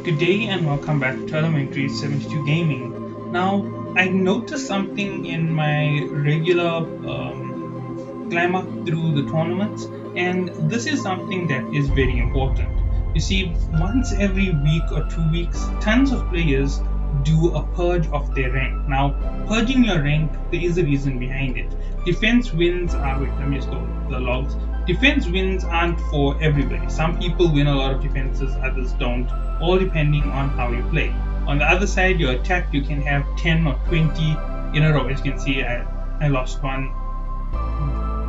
Good day and welcome back to Elementary 72 Gaming. Now, I noticed something in my regular climb up through the tournaments, and this is something that is very important. You see, once every week or 2 weeks, tons of players do a purge of their rank. Now, purging your rank, there is a reason behind it. Defense wins are, let me just go the logs. Defense wins aren't for everybody. Some people win a lot of defenses, others don't, all depending on how you play. On the other side, your attack, you can have 10 or 20 in a row. As you can see, I lost one,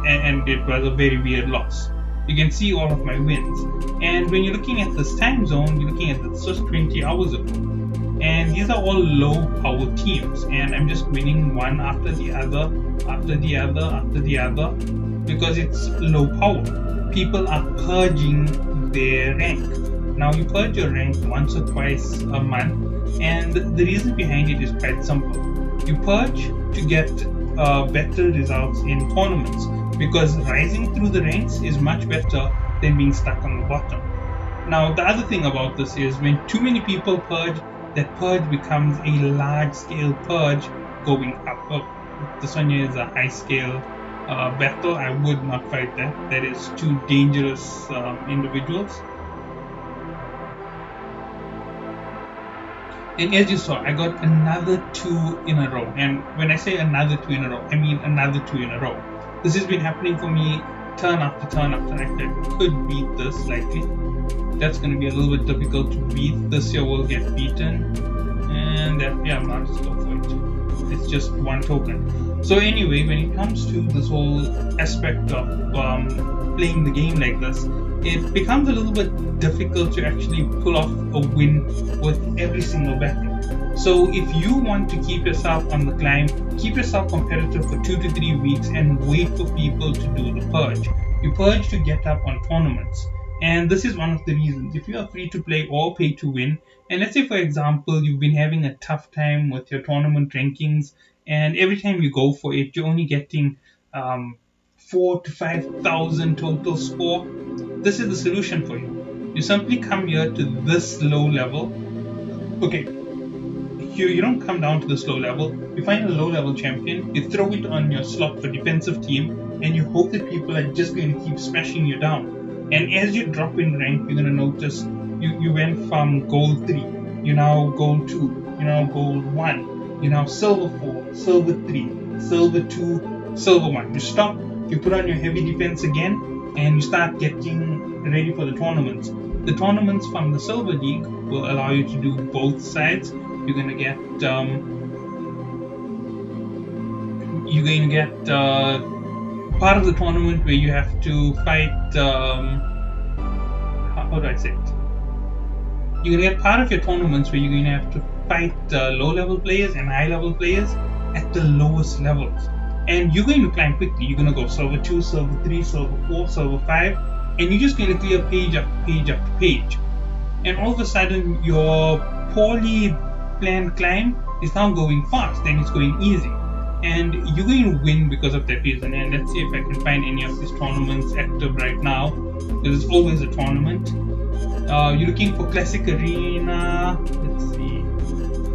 and it was a very weird loss. You can see all of my wins. And when you're looking at this time zone, you're looking at this just 20 hours ago. And these are all low power teams, and I'm just winning one after the other, after the other, after the other, because it's low power. People are purging their rank. Now, you purge your rank once or twice a month, and the reason behind it is quite simple. You purge to get better results in tournaments, because rising through the ranks is much better than being stuck on the bottom. Now, the other thing about this is when too many people purge, that purge becomes a large-scale purge going up. Oh, this one here is a high-scale battle. I would not fight that. That is two dangerous individuals. And as you saw, I got another 2 in a row. And when I say another 2 in a row, I mean another 2 in a row. This has been happening for me turn after turn after turn. I could beat this likely. That's going to be a little bit difficult to beat. This year will get beaten. And that, yeah, I'll just go for it. It's just one token. So anyway, when it comes to this whole aspect of playing the game like this, it becomes a little bit difficult to actually pull off a win with every single battle. So if you want to keep yourself on the climb, keep yourself competitive for 2 to 3 weeks and wait for people to do the purge. You purge to get up on tournaments. And this is one of the reasons. If you are free to play or pay to win, and let's say for example you've been having a tough time with your tournament rankings, and every time you go for it you're only getting 4,000 to 5,000 total score, this is the solution for you. You simply come here to this low level. Okay, you don't come down to this low level. You find a low level champion, you throw it on your slot for defensive team, and you hope that people are just going to keep smashing you down. And as you drop in rank, you're going to notice you went from gold 3, you're now gold 2, you're now gold 1, you're now silver 4, silver 3, silver 2, silver 1. You stop, you put on your heavy defense again, and you start getting ready for the tournaments. The tournaments from the Silver League will allow you to do both sides. You're going to get part of the tournament where you have to fight, how do I say it? You're going to get part of your tournaments where you're going to have to fight low-level players and high-level players at the lowest levels. And you're going to climb quickly. You're going to go silver 2, silver 3, silver 4, silver 5, and you're just going to clear page after page after page. And all of a sudden, your poorly planned climb is now going fast, and it's going easy. And you're going to win because of that reason. And let's see if I can find any of these tournaments active right now. There's always a tournament. You're looking for Classic Arena. Let's see.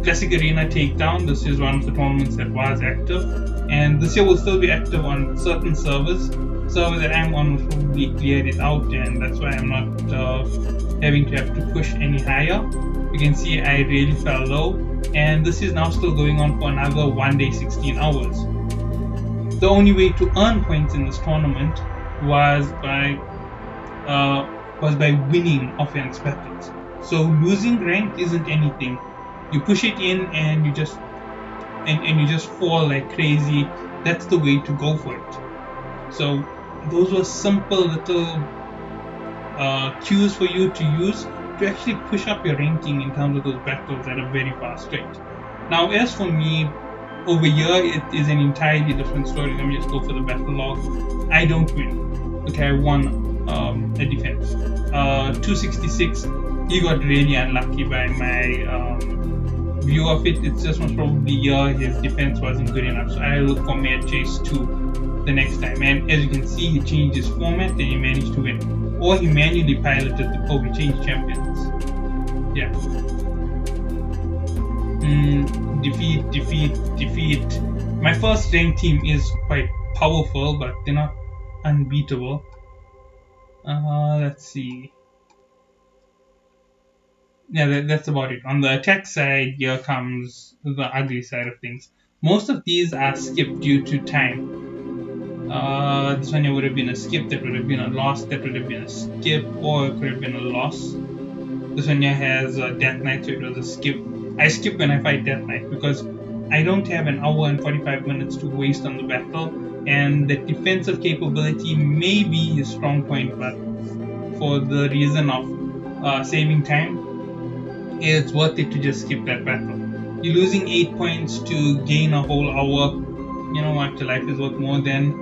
Classic Arena Takedown. This is one of the tournaments that was active. And this year will still be active on certain servers. Server that I'm on will probably cleared it out, and that's why I'm not having to have to push any higher. You can see I really fell low. And this is now still going on for another 1 day, 16 hours. The only way to earn points in this tournament was by winning offense battles. So losing rank isn't anything. You push it in and you just fall like crazy. That's the way to go for it. So those were simple little cues for you to use to actually push up your ranking in terms of those battles at a very fast rate. Now, as for me, over here it is an entirely different story. Let me just go for the battle log. I don't win. Okay, I won a defense. 266. He got really unlucky by my view of it. It's just most probably here his defense wasn't good enough. So I'll look for Mad Chase 2 the next time. And as you can see, he changed his format and he managed to win. Or he manually piloted the Kobe change champions. Yeah. Defeat. My first ranked team is quite powerful, but they're not unbeatable. Let's see. Yeah, that's about it. On the attack side, here comes the ugly side of things. Most of these are skipped due to time. This one would have been a skip, that would have been a loss, that would have been a skip, or it could have been a loss. This one here has Death Knight, so it was a skip. I skip when I fight Death Knight because I don't have an hour and 45 minutes to waste on the battle, and the defensive capability may be his strong point, but for the reason of saving time, it's worth it to just skip that battle. You're losing 8 points to gain a whole hour. You know what? Your life is worth more than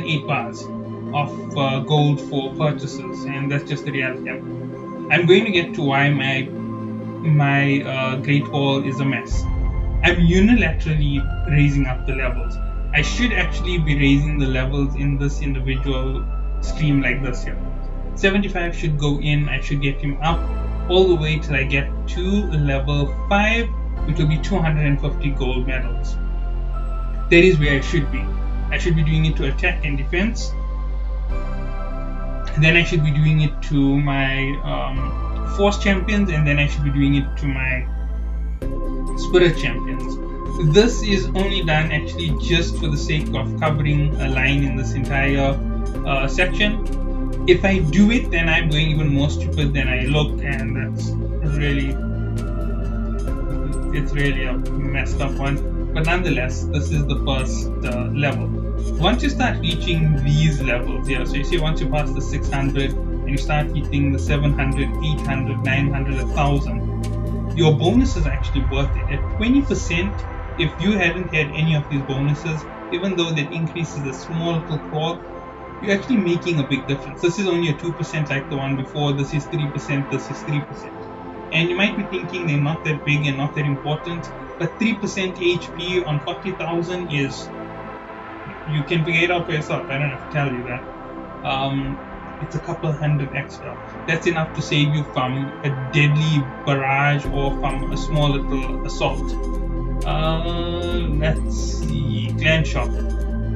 8 bars of gold for purchases, and that's just the reality. I'm going to get to why my Great Hall is a mess. I'm unilaterally raising up the levels. I should actually be raising the levels in this individual stream like this here. 75 should go in. I should get him up all the way till I get to level 5, which will be 250 gold medals. That is where I should be. I should be doing it to attack and defense. Then I should be doing it to my force champions, and then I should be doing it to my spirit champions. This is only done actually just for the sake of covering a line in this entire section. If I do it, then I'm going even more stupid than I look, and it's really a messed up one. But nonetheless, this is the first level. Once you start reaching these levels, yeah, so you see once you pass the 600 and you start hitting the 700, 800, 900, 1000, your bonus is actually worth it. At 20%, if you hadn't had any of these bonuses, even though that increases a small little crawl, you're actually making a big difference. This is only a 2% like the one before, this is 3%, this is 3%. And you might be thinking they're not that big and not that important, but 3% HP on 40,000 is, you can figure it out for yourself, I don't have to tell you that. It's a couple hundred extra. That's enough to save you from a deadly barrage or from a small little assault. Let's see, clan shop.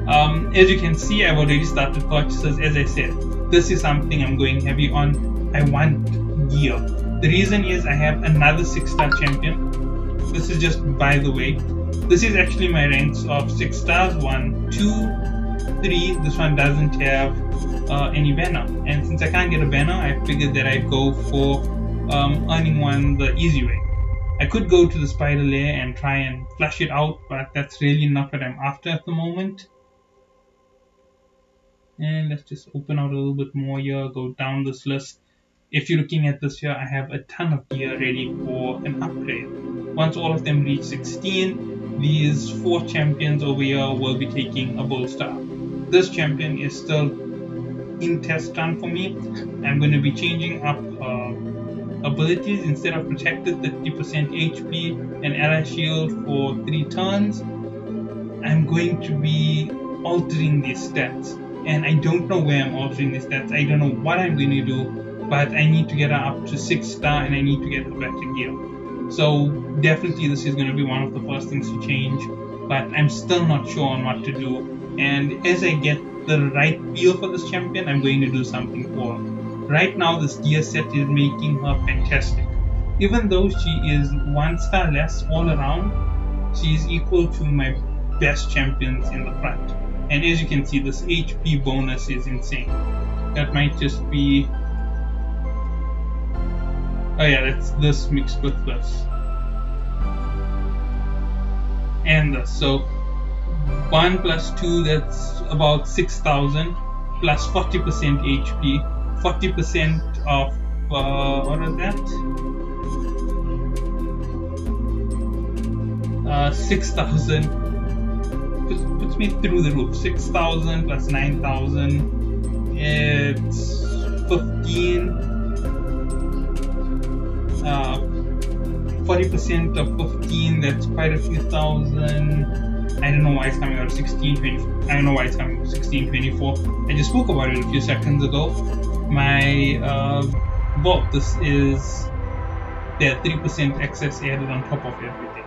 As you can see, I've already started purchases. As I said, this is something I'm going heavy on. I want gear. The reason is I have another 6-star champion. This is just by the way. This is actually my ranks of 6 stars. 1, 2, 3. This one doesn't have any banner. And since I can't get a banner, I figured that I'd go for earning one the easy way. I could go to the spider lair and try and flush it out, but that's really not what I'm after at the moment. And let's just open out a little bit more here, go down this list. If you're looking at this here, I have a ton of gear ready for an upgrade. Once all of them reach 16, these 4 champions over here will be taking a bull star. This champion is still in test run for me. I'm going to be changing up abilities. Instead of protected 30% HP and ally shield for 3 turns, I'm going to be altering these stats. And I don't know where I'm altering these stats. I don't know what I'm going to do, but I need to get her up to 6-star and I need to get her better gear. So definitely this is going to be one of the first things to change, but I'm still not sure on what to do. And as I get the right feel for this champion, I'm going to do something for her. Right now this gear set is making her fantastic. Even though she is 1 star less all around, she is equal to my best champions in the front. And as you can see, this HP bonus is insane. That might just be... oh yeah, that's this mixed with this. And this. So 1 plus 2, that's about 6,000 plus 40% HP. 40% of... what is that? 6,000. Puts me through the roof. 6,000 plus 9,000. It's 15. 40% of 15. That's quite a few thousand. I don't know why it's coming out of 1624. I don't know why it's coming out of 1624. I just spoke about it a few seconds ago. My whoa, this is there 3% excess added on top of everything.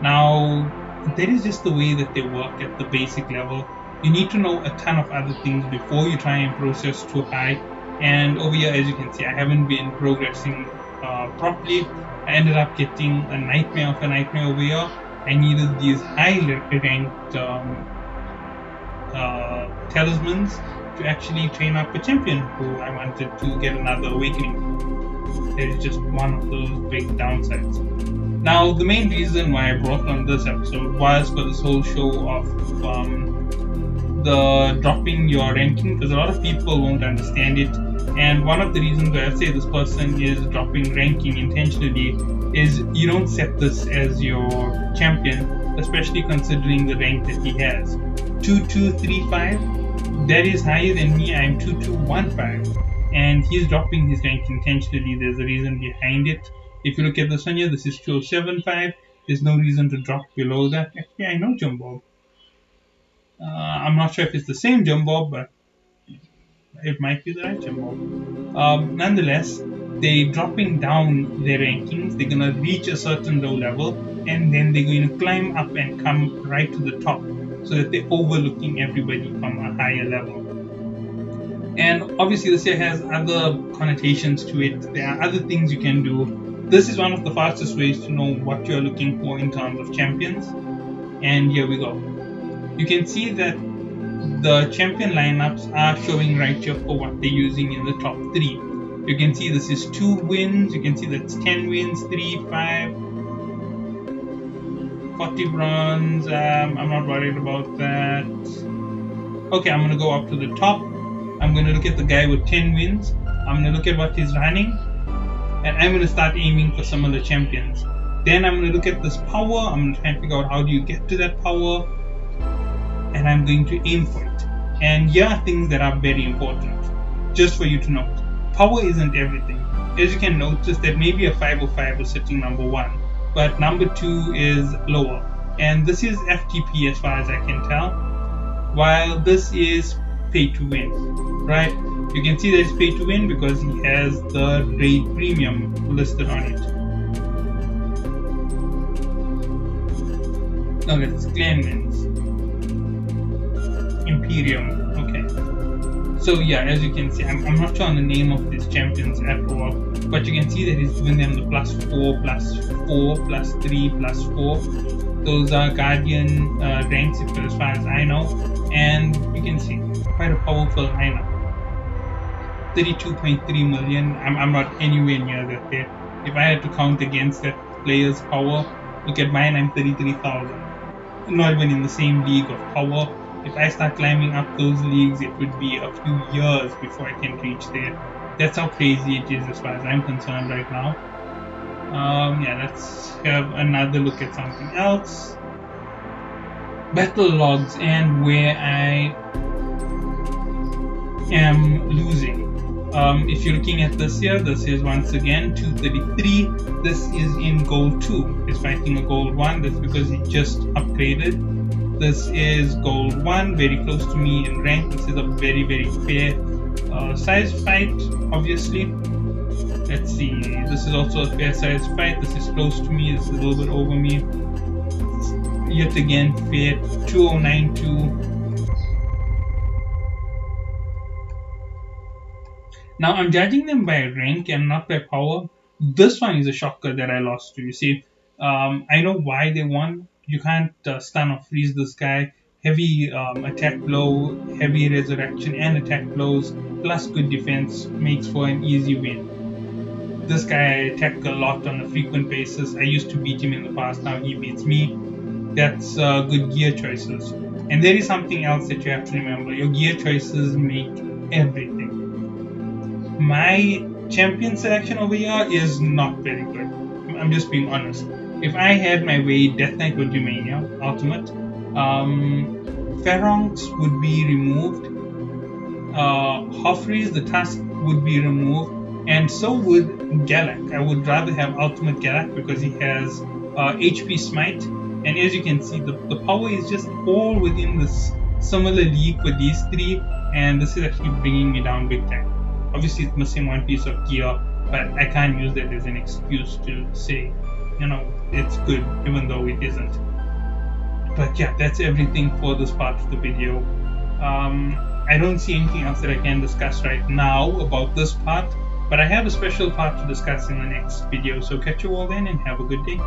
Now, that is just the way that they work at the basic level. You need to know a ton of other things before you try and process too high. And over here, as you can see, I haven't been progressing properly. I ended up getting a nightmare of a nightmare over here. I needed these high ranked talismans to actually train up a champion who I wanted to get another awakening. That is just one of those big downsides. Now, the main reason why I brought on this episode was for this whole show of the dropping your ranking, because a lot of people won't understand it. And one of the reasons why I say this person is dropping ranking intentionally is you don't set this as your champion, especially considering the rank that he has. 2235, that is higher than me. I'm 2215, and he's dropping his rank intentionally. There's a reason behind it. If you look at this one here, this is 2075. There's no reason to drop below that. Actually, I know Jumbo. I'm not sure if it's the same Jumbo, but it might be the right Jumbo. Nonetheless, they're dropping down their rankings. They're going to reach a certain low level, and then they're going to climb up and come right to the top so that they're overlooking everybody from a higher level. And obviously, this here has other connotations to it. There are other things you can do. This is one of the fastest ways to know what you're looking for in terms of champions. And here we go. You can see that the champion lineups are showing right here for what they're using in the top 3. You can see this is 2 wins. You can see that's 10 wins, 3, 5, 40 bronze. I'm not worried about that. Okay, I'm going to go up to the top. I'm going to look at the guy with 10 wins. I'm going to look at what he's running. And I'm going to start aiming for some of the champions. Then I'm going to look at this power. I'm going to try and figure out how do you get to that power. And I'm going to aim for it. And here are things that are very important, just for you to note. Power isn't everything. As you can notice that maybe a 505 is sitting number 1, but number 2 is lower. And this is FTP as far as I can tell, while this is pay to win, right? You can see that it's pay to win because he has the raid premium listed on it. No, that's clan wins. Imperium. Okay. So yeah, as you can see, I'm not sure on the name of these champions at all, but you can see that he's giving them the +4, +4, +3, +4. Those are Guardian ranks, as far as I know, and you can see quite a powerful lineup. 32.3 million. I'm not anywhere near that there. If I had to count against that player's power, look at mine, I'm 33,000. Not even in the same league of power. If I start climbing up those leagues, it would be a few years before I can reach there. That's how crazy it is as far as I'm concerned right now. Yeah, let's have another look at something else. Battle logs and where I am losing. If you're looking at this here, this is once again 233. This is in gold 2. He's fighting a gold 1. That's because he just upgraded. This is gold 1, very close to me in rank. This is a very, very fair size fight, obviously. Let's see. This is also a fair size fight. This is close to me. This is a little bit over me. Yet again, fair. 2092. Now I'm judging them by rank and not by power. This one is a shocker that I lost to. You see, I know why they won. You can't stun or freeze this guy. Heavy attack blow, heavy resurrection, and attack blows, plus good defense makes for an easy win. This guy I attack a lot on a frequent basis. I used to beat him in the past, now he beats me. That's good gear choices. And there is something else that you have to remember. Your gear choices make everything. My champion selection over here is not very good. I'm just being honest. If I had my way, Death Knight would be Mania, Ultimate. Pharonx would be removed. Hoffreys, the Tusk, would be removed. And so would Galak. I would rather have Ultimate Galak because he has HP Smite. And as you can see, the power is just all within this similar league for these three. And this is actually bringing me down big time. obviously it's missing one piece of gear, but I can't use that as an excuse to say, it's good, even though it isn't. But yeah, that's everything for this part of the video. I don't see anything else that I can discuss right now about this part, but I have a special part to discuss in the next video. So catch you all then and have a good day.